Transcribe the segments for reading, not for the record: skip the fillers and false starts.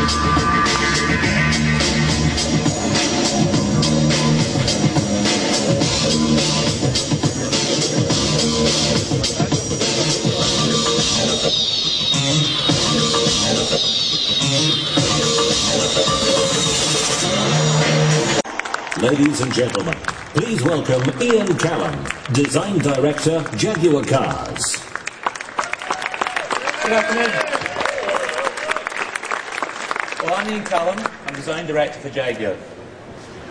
Ladies and gentlemen, please welcome Callum, Design Director, Jaguar Cars. Good afternoon. Well, I'm Callum. I'm Design Director for Jaguar.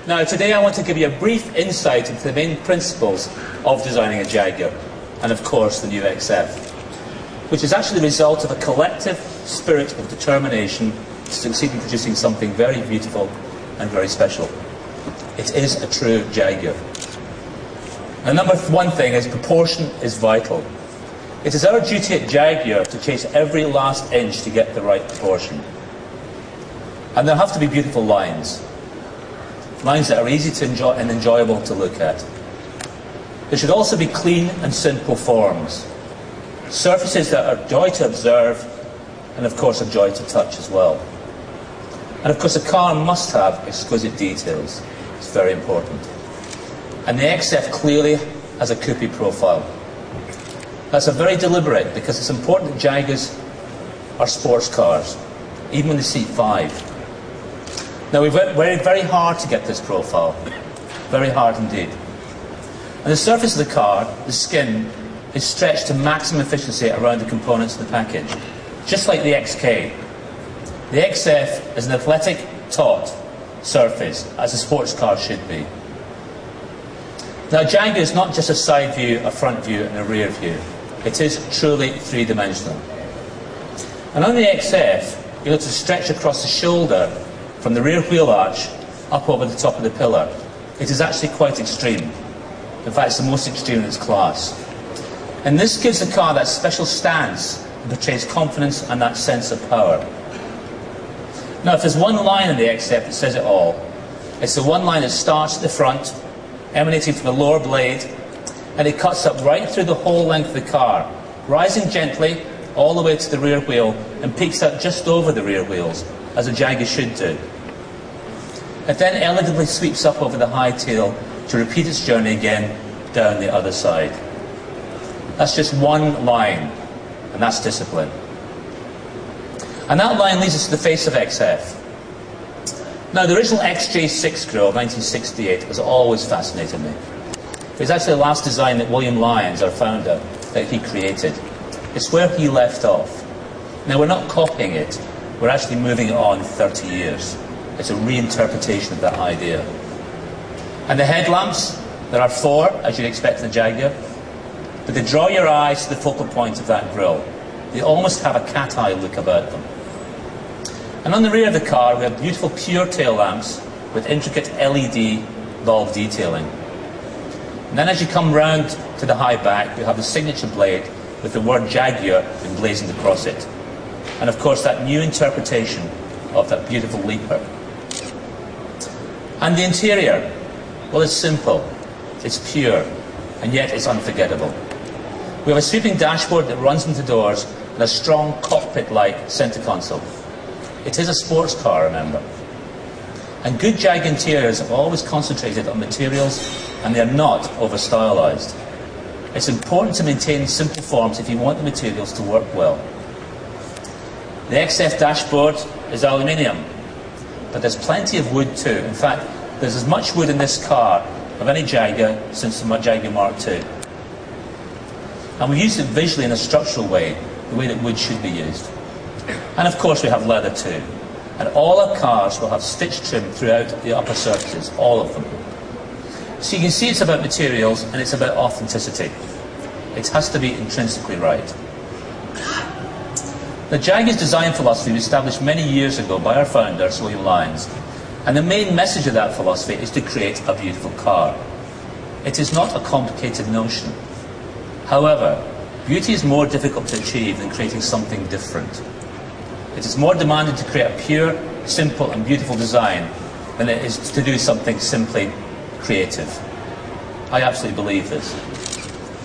Now, today I want to give you a brief insight into the main principles of designing a Jaguar, and of course the new XF, which is actually the result of a collective spirit of determination to succeed in producing something very beautiful and very special. It is a true Jaguar. And number one thing is proportion is vital. It is our duty at Jaguar to chase every last inch to get the right proportion. And there have to be beautiful lines. Lines that are easy to enjoy and enjoyable to look at. There should also be clean and simple forms. Surfaces that are joy to observe and of course a joy to touch as well. And of course a car must have exquisite details. It's very important. And the XF clearly has a coupe profile. That's a very deliberate because it's important that Jaguars are sports cars, even when they seat 5. Now we've worked very hard to get this profile. Very hard indeed. And the surface of the car, the skin, is stretched to maximum efficiency around the components of the package. Just like the XK. The XF is an athletic, taut surface, as a sports car should be. Now, Jaguar is not just a side view, a front view, and a rear view. It is truly three-dimensional. And on the XF, you're able to stretch across the shoulder from the rear wheel arch up over the top of the pillar. It is actually quite extreme. In fact, it's the most extreme in its class. And this gives the car that special stance and portrays confidence and that sense of power. Now, if there's one line in the XF that says it all, it's the one line that starts at the front, emanating from the lower blade, and it cuts up right through the whole length of the car, rising gently all the way to the rear wheel and peaks out just over the rear wheels, as a Jaguar should do. It then elegantly sweeps up over the high tail to repeat its journey again down the other side. That's just one line, and that's discipline. And that line leads us to the face of XF. Now, the original XJ6 grille of 1968 has always fascinated me. It was actually the last design that William Lyons, our founder, that he created. It's where he left off. Now, we're not copying it. We're actually moving it on 30 years. It's a reinterpretation of that idea. And the headlamps, there are 4, as you'd expect in a Jaguar, but they draw your eyes to the focal point of that grille. They almost have a cat-eye look about them. And on the rear of the car, we have beautiful pure tail lamps with intricate LED bulb detailing. And then as you come round to the high back, we have the signature blade with the word Jaguar emblazoned across it. And of course, that new interpretation of that beautiful leaper. And the interior, well, it's simple, it's pure, and yet it's unforgettable. We have a sweeping dashboard that runs into doors and a strong cockpit-like centre console. It is a sports car, remember. And good Jaguar interiors have always concentrated on materials, and they are not over-stylised. It's important to maintain simple forms if you want the materials to work well. The XF dashboard is aluminium, but there's plenty of wood too. In fact, there's as much wood in this car of any Jaguar since the Jaguar Mark II. And we used it visually in a structural way, the way that wood should be used. And of course we have leather too. And all our cars will have stitch trim throughout the upper surfaces, all of them. So you can see it's about materials and it's about authenticity. It has to be intrinsically right. The Jaguar's design philosophy was established many years ago by our founder, William Lyons. And the main message of that philosophy is to create a beautiful car. It is not a complicated notion. However, beauty is more difficult to achieve than creating something different. It is more demanding to create a pure, simple and beautiful design than it is to do something simply creative. I absolutely believe this.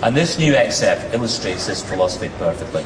And this new XF illustrates this philosophy perfectly.